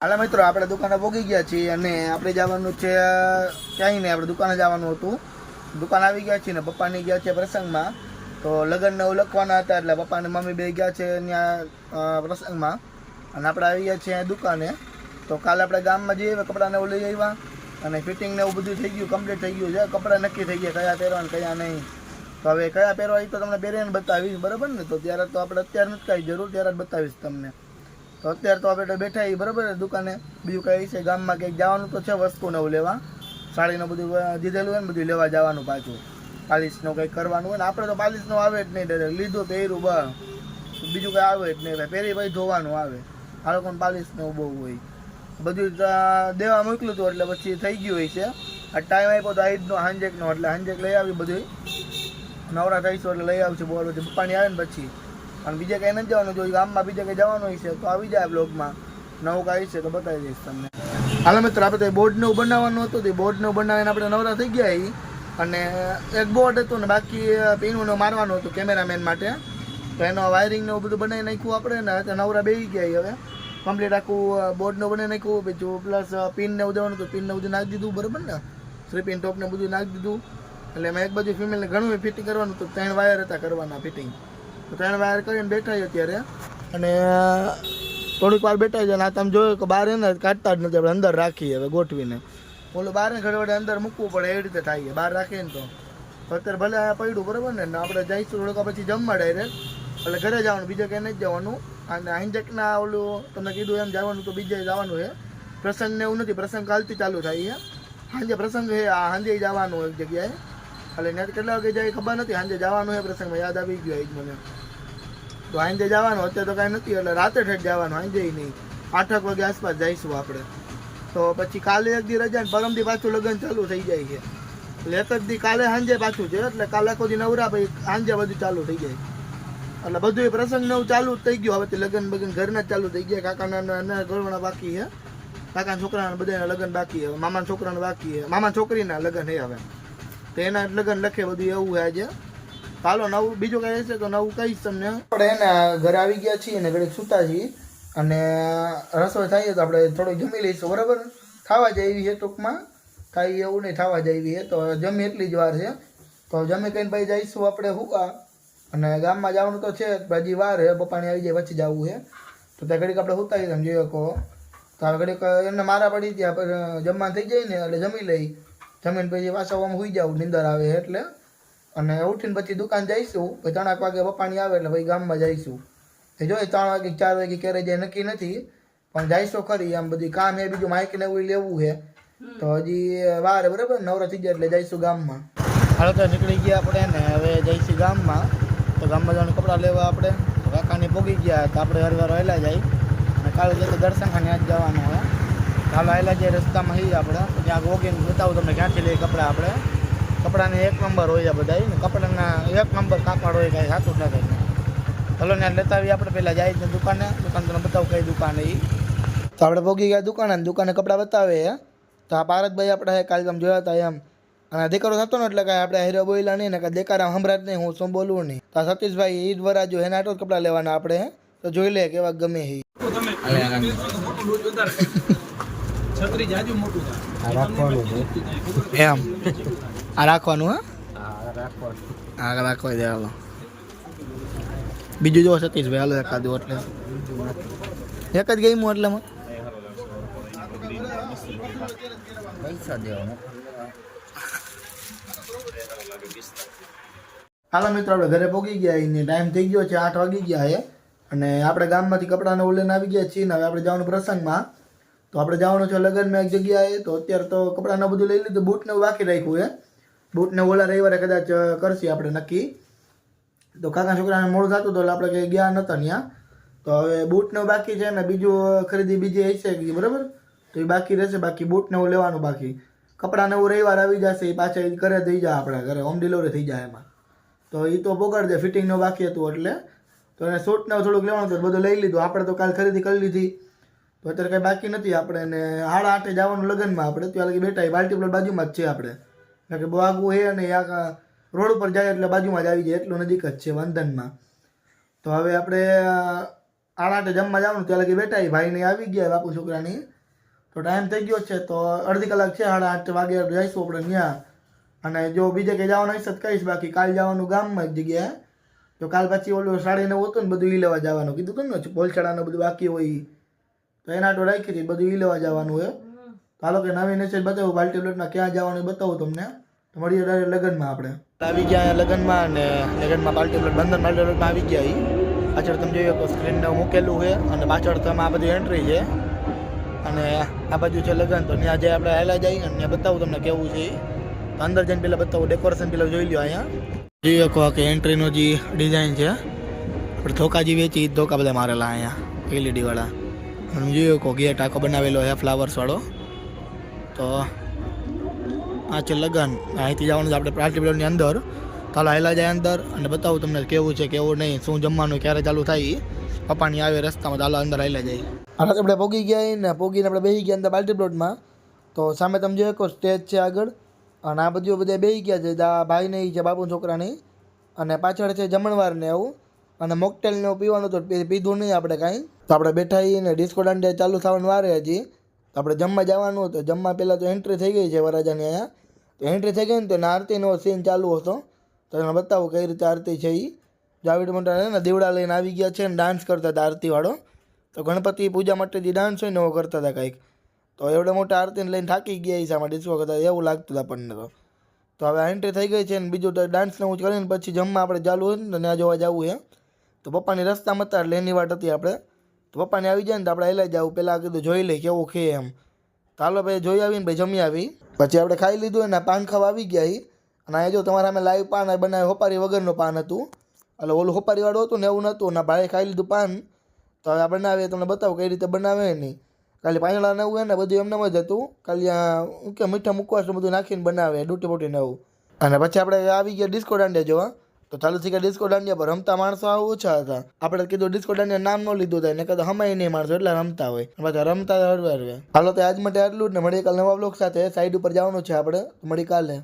હાલો મિત્રો, આપણે દુકાને પહોંચી ગયા છીએ અને આપણે જવાનું છે ક્યાંય નહીં, આપણે દુકાને જવાનું હતું. દુકાન આવી ગયા છીએ ને પપ્પાની ગયા છે પ્રસંગમાં. તો લગ્નને એવું લખવાના હતા એટલે પપ્પાને મમ્મી બે ગયા છે ત્યાં પ્રસંગમાં અને આપણે આવી ગયા છીએ દુકાને. તો કાલે આપણે ગામમાં જઈએ, કપડાને એવું લઈ આવ્યા અને ફિટિંગને એવું બધું થઈ ગયું, કમ્પ્લીટ થઈ ગયું છે. કપડાં નક્કી થઈ ગયા કયા પહેરવાના કયા નહીં. તો હવે કયા પહેરવા એ તો તમને પહેરીને બતાવીશ, બરાબર ને? તો ત્યારે તો આપણે અત્યારે નથી કાંઈ જરૂર, ત્યારે જ બતાવીશ તમને. તો અત્યારે તો આપણે બેઠા છીએ બરાબર દુકાને. બીજું કંઈ છે ગામમાં કંઈક જવાનું તો છે, વસ્તુને એવું લેવા, સાડીનું બધું દીધેલું હોય ને બધું લેવા જવાનું પાછું. પાલિશનું કંઈક કરવાનું હોય ને. આપણે તો પાલિશનું આવે જ નહીં, ડાયરેક્ટ લીધું પહેર્યું બસ, બીજું કંઈ આવે જ નહીં. પહેરી ભાઈ ધોવાનું આવે. આ લોકોને પાલિશનું બહુ હોય. બધું દેવા મોકલું હતું એટલે પછી થઈ ગયું હોય છે. આ ટાઈમ આપ્યો તો આઈડનો હાંજેકનો, એટલે હાંજેક લઈ આવી બધું નવરા થઈશું એટલે લઈ આવશું. બોલ પછી પપ્પાની આવે ને પછી. અને બીજે કંઈ નથી જવાનું, જો ગામમાં બીજે કંઈ જવાનું હોય છે તો આવી જાય બ્લોગમાં. નવું કાંઈ છે તો બતાવી દઈશ તમને. હાલો મિત્રો, આપણે તો બોર્ડનું બનાવવાનું હતું, તે બોર્ડનું બનાવીને આપણે નવરા થઈ ગયા એ. અને એક બોર્ડ હતું ને બાકી પીનું મારવાનું હતું કેમેરામેન માટે. તો એનો વાયરિંગને બધું બનાવી નાખ્યું આપણે ને. તો નવરા બેસી ગયા હવે કમ્પ્લીટ આખું બોર્ડનું બનાવી નાખ્યું. બીજું પ્લસ પિનને ઉદેવાનું હતું, પિનને બધું નાખી દીધું બરાબર ને. 3 પિન ટોપને બધું નાખી દીધું. એટલે મેં એક બાજુ ફિમેલને ઘણું ફિટિંગ કરવાનું હતું, 3 વાયર હતા કરવાના ફિટિંગ. તો 3 વાયર કરીને બેઠા અત્યારે. અને થોડીક વાર બેઠા છે ને આ તમે જોયું કે બહાર એને કાઢતા જ નથી, આપણે અંદર રાખીએ હવે ગોઠવીને. ઓલું બહાર ને ઘડવડે અંદર મૂકવું પડે એવી રીતે થાય બહાર રાખીએ ને. તો અત્યારે ભલે આ પડ્યું બરાબર ને. આપણે જઈશું થોડુંક પછી જમવા ડાયરેક્ટ, એટલે ઘરે જવાનું, બીજે કંઈ નથી જવાનું. અને હાંજકના ઓલું તમને કીધું એમ જવાનું તો બીજે જવાનું છે. પ્રસંગને એવું નથી, પ્રસંગ કાલથી ચાલુ થાય છે. સાંજે પ્રસંગ છે, આ સાંજે જવાનું એક જગ્યાએ. એટલે ત્યાં કેટલા વાગે જાય ખબર નથી. સાંજે જવાનું છે પ્રસંગમાં, યાદ આવી ગયો એ જ મને. તો સાંજે જવાનું, અત્યારે તો કાંઈ નથી એટલે રાતે ઠેઠ જવાનું, સાંજે નહીં. 8 વાગે આસપાસ જઈશું આપણે. તો પછી કાલે એક દી રજા ને પરમથી પાછું લગ્ન ચાલુ થઈ જાય છે. એટલે એક જ દી કાલે સાંજે પાછું છે, એટલે કાલે આખો દી નવરા ભાઈ સાંજે બધું ચાલુ થઈ જાય. એટલે બધું પ્રસંગ નવું ચાલુ જ થઈ ગયું. હવે લગ્ન બગન ઘરના જ ચાલુ થઈ ગયા. કાકાના ઘરવાળા બાકી છે, કાકાના છોકરાના બધાના લગ્ન બાકી છે, મામાના છોકરાના બાકી છે, મામા છોકરીના લગ્ન છે હવે. તો એના લગ્ન લખે બધું એવું છે આજે. ચાલો નવું બીજું કઈ હશે તો નવું કહીશ તમને. આપણે એના ઘરે આવી ગયા છીએ ને ઘડીક સૂતા છીએ અને રસોઈ થાય તો આપણે થોડુંક જમી લઈશું બરાબર. ખાવા જેવી છે ટૂંકમાં, કાંઈ એવું નહીં, ખાવા જેવી છે. તો જમી એટલી જ વાર છે. તો જમી કહીને પછી જઈશું આપણે હુકા. અને ગામમાં જવાનું તો છે હજી વાર છે, પપ્પાની આવી જાય પછી જવું છે. તો ત્યાં ઘડીક આપણે હુતાઈ તમે જોઈ શકો. તો હવે ઘડીક એમને મારા પડી ત્યાં જમવા થઈ જાય ને એટલે જમી લઈ. જમીને પછી પાછા આમ સુઈ જાવ, નીંદર આવે એટલે. અને ઉઠીને પછી દુકાન જઈશું. પછી 3 વાગે પપ્પાની આવે એટલે પછી ગામમાં જઈશું. એ જોઈએ 3 વાગે 4 વાગે ક્યારે જાય નક્કી નથી, પણ જઈશું ખરી. આમ બધી કામ એ બીજું માઇક ને એવું લેવું છે તો હજી વાર બરાબર. નવરા થઈ જાય એટલે જઈશું ગામમાં. હાલો તો નીકળી ગયા આપણે ને હવે જઈશું ગામમાં. તો ગામમાં જવાનું કપડાં લેવા આપણે. કાકાની પોગી ગયા તો આપણે હરવાર વહેલા જાય. અને કાલે જતો દર્શન ખાને જ જવાનું હોય. હાલો આવેલા જાય રસ્તામાં હી આપણે ત્યાં વોગીને બતાવું તમને ક્યાંથી લઈએ કપડાં. આપણે કપડાને 1 નંબર હોય બધા ને, કપડાના 1 નંબર કાપડ હોય, કાંઈ સાચું જ નથી. હલો ને લેતા આવીએ આપણે. પહેલાં જાય છે દુકાને. દુકાન તમને બતાવું કઈ દુકાન એ. તો આપણે પહોંચી ગયા દુકાને. દુકાને કપડાં બતાવે. તો આ પારસભાઈ આપણે કાલે તમે જોયા હતા એમ. અને દેકારો થતો ને એટલે કાંઈ આપણે હીરો બોલ્યા નહીં ને કાંઈ દેકારા સંભળાત નહીં, હું શું બોલવું નહીં. તો સતીશભાઈ ઈદ વરાજો એના આટલું કપડાં લેવાના આપણે. તો જોઈ લે કેવા ગમે એ. એમ આ રાખવાનું હા રાખવા દે. હાલો બીજું જો સતીશભાઈ હાલો એકાદું એટલે એક જ ગઈ હું એટલે પૈસા દેવા. હાલો મિત્રો, આપણે ઘરે પહોંચી ગયા. એને ટાઈમ થઈ ગયો છે, 8 વાગી ગયા છે. અને આપણે ગામમાંથી કપડાને લઈને આવી ગયા છીએ ને હવે આપણે જવાનું પ્રસંગમાં. તો આપણે જવાનું છે લગ્નમાં એક જગ્યાએ. તો અત્યારે તો કપડાને બધું લઈ લીધું. બૂટને બાકી રાખ્યું છે. બૂટને ઓલા રવિવારે કદાચ કરશે આપણે નક્કી. તો કાકા છોકરાને મોડું થતું હતું એટલે આપણે કંઈ ગયા નહોતા ત્યાં. તો હવે બૂટને બાકી છે ને બીજું ખરીદી બીજી હશે બરાબર. તો એ બાકી રહેશે. બાકી બૂટને એવું લેવાનું બાકી. કપડાને એવું રવિવાર આવી જશે, એ પાછા ઘરે થઈ જાય, આપણા ઘરે હોમ ડિલિવરી થઈ જાય એમાં. તો એ તો પોગાડ દે. ફિટિંગનું બાકી હતું એટલે. તો એને સૂટને થોડુંક લેવાનું હતું, બધું લઈ લીધું. આપણે તો કાલ ખરીદી કરી લીધી. તો અત્યારે કંઈ બાકી નથી. આપણે એને 8:30 જવાનું લગ્નમાં. આપણે ત્યાં લગી બેઠા બાલ્ટી પ્લોટ બાજુમાં જ છે આપણે. કારણ કે બહુ આગું છે અને આ રોડ ઉપર જાય એટલે બાજુમાં જ આવી જાય, એટલું નજીક જ છે વંદનમાં. તો હવે આપણે આઠે જમવા જવાનું ત્યાં લગી બેઠા ભાઈને આવી ગયા બાપુ છોકરાની તો ટાઈમ થઈ ગયો છે તો અડધી કલાક છે 8:30 વાગે જઈશું આપણે ત્યાં અને જો બીજે કંઈ જવાનું હશે તો કહીશ બાકી કાલ જવાનું ગામમાં એક જગ્યાએ તો કાલ પછી ઓલું 9:30 હતું ને બધું ઈ લેવા જવાનું કીધું હતું ને પોલછડાનું બધું બાકી હોય તો એના તો રાખી હતી બધું ઈ લેવા જવાનું હોય તો હાલો કે નવી મેસેજ બતાવું બાલ્ટી પ્લેટમાં ક્યાં જવાનું એ બતાવું તમને તો મળીએ ડાયરેક્ટ લગ્નમાં આપણે આવી ગયા લગ્નમાં અને લગ્નમાં બાલ્ટી પ્લેટ બંધન બાલ્ટી પ્લેટમાં આવી ગયા પાછળ તમે જોઈએ તો સ્ક્રીન મૂકેલું છે અને પાછળ તમે આ બધી એન્ટ્રી છે અને આ બાજુ છે લગ્ન તો ત્યાં જે આપણે હાલા જઈએ અને ત્યાં બતાવું તમને કેવું છે તો અંદર જઈને પહેલાં બતાવું ડેકોરેશન પહેલાં જોઈ લો અહીંયા જોઈએ કહો કે એન્ટ્રીનો જે ડિઝાઇન છે આપણે ધોકા જે વેચી ધોકા બધા મારેલા અહીંયા LED વાળા અને જોઈએ કહો ગેટ આખો બનાવેલો છે ફ્લાવર્સવાળો તો આ છે લગ્ન અહીંથી જવાનું છે આપણે પાર્ટી પ્લોટની અંદર ચાલો હાલા જાય અંદર અને બતાવું તમને કેવું છે કેવું નહીં શું જમવાનું ક્યારે ચાલુ થાય પપ્પાની આવે રસ્તામાં ચાલો અંદર હાલા જાય આ આપણે પોગી ગયા ને પોગીને આપણે બેસી ગયા અંદર પાર્ટી પ્લોટમાં તો સામે તમે જોયો કહો સ્ટેજ છે આગળ અને આ બધું બધા બેસી ગયા છે આ ભાઈને છે બાપુ છોકરાની અને પાછળ છે જમણવાર ને એવું અને મોકટેલ ને પીવાનું તો પીધું નહીં આપણે કાંઈ તો આપણે બેઠા ને ડિસ્કો દાંડિયા ચાલુ થવાનું વારે હજી તો આપણે જમવા જવાનું હતું જમવા પહેલાં તો એન્ટ્રી થઈ ગઈ છે વરરાજાની અહીંયા તો એન્ટ્રી થઈ ગઈ ને તો આરતીનો સીન ચાલુ હતો તો એને બતાવું કઈ રીતે આરતી છે એ જાવીડ મોટા ને દીવડા લઈને આવી ગયા છે ને ડાન્સ કરતા હતા આરતીવાળો તો ગણપતિ પૂજા માટે જે ડાન્સ હોય ને એવો કરતા હતા કંઈક તો એવડે મોટા આરતીને લઈને થાકી ગયા એ સામે ડિસ્કો કરતા એવું લાગતું હતું આપણને તો હવે એન્ટ્રી થઈ ગઈ છે ને બીજું તો ડાન્સને હું કરીને પછી જમવા આપણે ચાલુ હોય ને ત્યાં જોવા જવું છે તો પપ્પાની રસ્તામાં હતા એટલે એની વાટ હતી આપણે તો પપ્પાને આવી જાય ને તો આપણે હેલા જવું પહેલાં કીધું જોઈ લઈ કેવું ખે એમ ચાલો ભાઈ જોઈ આવીને ભાઈ જમી આવી પછી આપણે ખાઈ લીધું ને પાન ખાવા આવી ગયા અને અહીંયા જો તમારા અમે લાઈવ પાન બનાવ્યું હોપારી વગરનું પાન હતું એટલે ઓલું હોપારીવાળું હતું ને એવું નહોતું ને ભાઈ ખાઈ લીધું પાન તો હવે બનાવીએ તમને બતાવું કઈ રીતે બનાવે નહીં ખાલી પાંદડા ને એવું ને બધું એમને જ હતું ખાલી શું કે મીઠા મુકવાસ બધું નાખીને બનાવે ડૂટી બોટી ને એવું અને પછી આપણે આવી ગયા ડિસ્કો દાંડિયા જોવા તો ચાલુ થઈ ગયા ડિસ્કો દાંડિયા પર રમતા માણસો આવું ઓછા હતા આપણે કીધું ડિસ્કો દાંડિયા નામ ન લીધું થાય ને કદાચ હમાય નહીં માણસો એટલે રમતા હોય પાછા રમતા હરવે હાલો તો આજ માટે આટલું જ ને મળી કાલે નવા બ્લોગ સાથે સાઈડ ઉપર જવાનું છે આપણે મળી કાલે